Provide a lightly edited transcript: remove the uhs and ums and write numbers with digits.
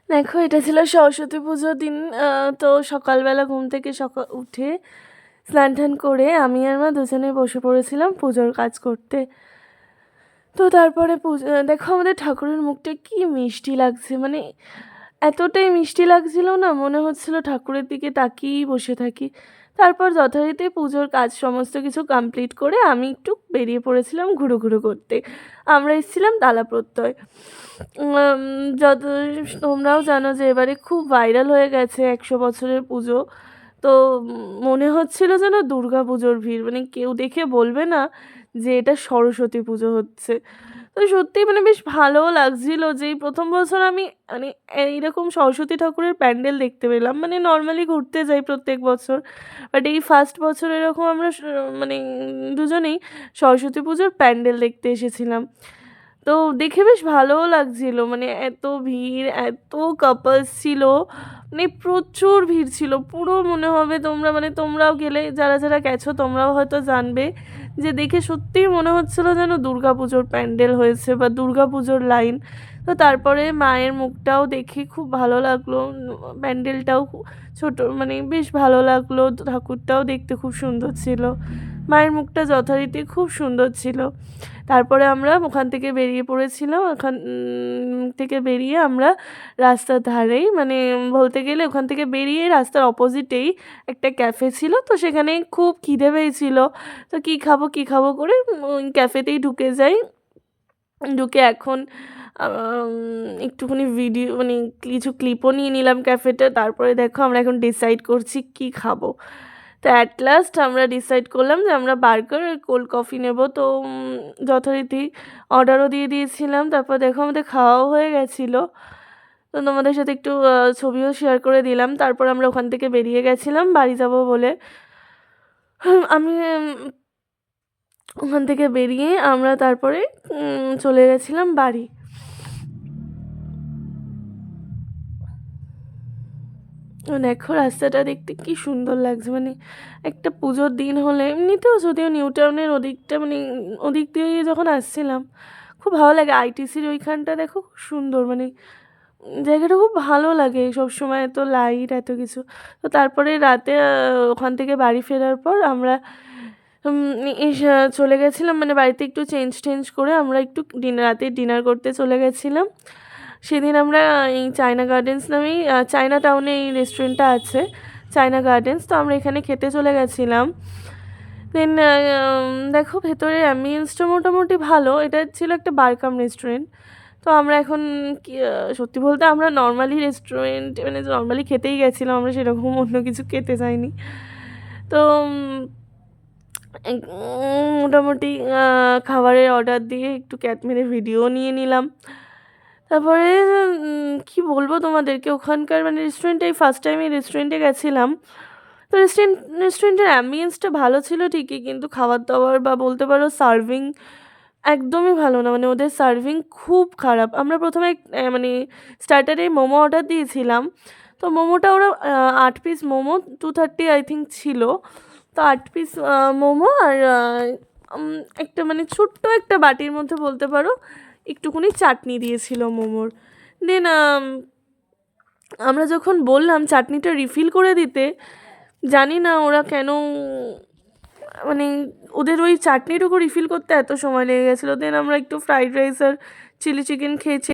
দেখো, এটা ছিল সরস্বতী পুজোর দিন। তো সকালবেলা ঘুম থেকে উঠে স্নান টান করে আমি আর মা দুজনে বসে পড়েছিলাম পুজোর কাজ করতে। তো তারপরে দেখো আমাদের ঠাকুরের মুখটা কি মিষ্টি লাগছে, মানে এতটাই মিষ্টি লাগছিল না, মনে হচ্ছিল ঠাকুরের দিকে তাকিয়েই বসে থাকি। তারপর যথারীতি পুজোর কাজ সমস্ত কিছু কমপ্লিট করে আমি একটু বেরিয়ে পড়েছিলাম ঘুরু ঘুরু করতে। আমরা এসেছিলাম তালা প্রত্যয়। উম, যত তোমরাও জানো যে এবারে খুব ভাইরাল হয়ে গেছে 100 বছরের পুজো। তো মনে হচ্ছিল যেন দুর্গা পুজোর ভিড়, মানে কেউ দেখে বলবে না যে এটা সরস্বতী পুজো হচ্ছে। তো সত্যি মানে বেশ ভালোও লাগছিল যে এই প্রথম বছর আমি মানে এইরকম সরস্বতী ঠাকুরের প্যান্ডেল দেখতে পেলাম। মানে নর্মালি ঘুরতে যাই প্রত্যেক বছর, বাট এই ফার্স্ট বছর এরকম আমরা মানে দুজনেই সরস্বতী পুজোর প্যান্ডেল দেখতে এসেছিলাম। তো দেখে বেশ ভালোও লাগছিল, মানে এত ভিড়, এত কাপলস ছিল, মানে প্রচুর ভিড় ছিল। পুরো মনে হবে তোমরা, মানে তোমরাও গেলে, যারা যারা গেছো তোমরাও হয়তো জানবে যে দেখে সত্যিই মনে হচ্ছিল যেন দুর্গা পুজোর প্যান্ডেল হয়েছে বা দুর্গা পুজোর লাইন। তো তারপরে মায়ের মুখটাও দেখে খুব ভালো লাগলো, প্যান্ডেলটাও ছোট, মানে বেশ ভালো লাগলো, ঠাকুরটাও দেখতে খুব সুন্দর ছিল, মায়ের মুখটা যথারীতি খুব সুন্দর ছিল। তারপরে আমরা ওখান থেকে বেরিয়ে পড়েছিলাম। ওখান থেকে বেরিয়ে আমরা রাস্তার ধারেই, মানে বলতে গেলে ওখান থেকে বেরিয়ে রাস্তার অপোজিটেই একটা ক্যাফে ছিল। তো সেখানে খুব খিদে পেয়েছিল, তো কী খাবো কী খাবো করে ওই ক্যাফেতেই ঢুকে যাই। ঢুকে এখন একটুখানি ভিডিও, মানে কিছু ক্লিপও নিয়ে নিলাম ক্যাফেতে। তারপরে দেখো আমরা এখন ডিসাইড করছি কী খাবো। তো অ্যাট লাস্ট আমরা ডিসাইড করলাম যে আমরা বার্গার আর কোল্ড কফি নেব। তো যথারীতি অর্ডারও দিয়ে দিয়েছিলাম। তারপর দেখো আমাদের খাওয়াও হয়ে গেছিলো। তো তোমাদের সাথে একটু ছবিও শেয়ার করে দিলাম। তারপর আমরা ওখান থেকে বেরিয়ে গেছিলাম বাড়ি যাব বলে। আমি ওখান থেকে বেরিয়ে আমরা তারপরে চলে গেছিলাম বাড়ি। দেখো রাস্তাটা দেখতে কি সুন্দর লাগছে, মানে একটা পুজোর দিন হলে, এমনিতেও যদিও নিউ টাউনের ওদিকটা, মানে ওদিক দিয়ে যখন আসছিলাম খুব ভালো লাগে। আইটিসির ওইখানটা দেখো খুব সুন্দর, মানে জায়গাটা খুব ভালো লাগে সব সময়, এত লাইট এত কিছু। তো তারপরে রাতে ওখান থেকে বাড়ি ফেরার পর আমরা চলে গেছিলাম, মানে বাড়িতে একটু চেঞ্জ টেঞ্জ করে আমরা একটু রাতে ডিনার করতে চলে গেছিলাম। সেদিন আমরা এই চায়না গার্ডেন্স নামেই, চায়না টাউনে এই রেস্টুরেন্টটা আছে, চায়না গার্ডেন্স। তো আমরা এখানে খেতে চলে গেছিলাম। দেন দেখো ভেতরের অ্যাম্বিয়েন্সটা মোটামুটি ভালো। এটা ছিল একটা বারকাম রেস্টুরেন্ট। তো আমরা এখন সত্যি বলতে আমরা নর্মালি রেস্টুরেন্ট, মানে নর্মালি খেতেই গেছিলাম, আমরা সেরকম অন্য কিছু খেতে চাইনি। তো মোটামুটি খাবারের অর্ডার দিয়ে একটু ক্যাট মেরে ভিডিও নিয়ে নিলাম। তারপরে কি বলবো তোমাদেরকে, ওখানকার মানে রেস্টুরেন্টে এই ফার্স্ট টাইম এই রেস্টুরেন্টে গেছিলাম। তো রেস্টুরেন্টের অ্যাম্বিয়েন্সটা ভালো ছিল ঠিকই, কিন্তু খাবার দাবার বা বলতে পারো সার্ভিং একদমই ভালো না, মানে ওদের সার্ভিং খুব খারাপ। আমরা প্রথমে মানে স্টার্টারে মোমো অর্ডার দিয়েছিলাম। তো মোমোটা ওরা 8 পিস মোমো 230 আই থিঙ্ক ছিল। তো 8 পিস মোমো আর একটা মানে ছোট্ট একটা বাটির মধ্যে বলতে পারো একটুখানি চাটনি দিয়েছিল মোমোর। দেন আমরা যখন বললাম চাটনিটা রিফিল করে দিতে, জানি না ওরা কেন, মানে ওদের ওই চাটনিটুকু রিফিল করতে এত সময় লেগে গেছিলো। দেন আমরা একটু ফ্রাইড রাইস আর চিলি চিকেন খেয়েছি।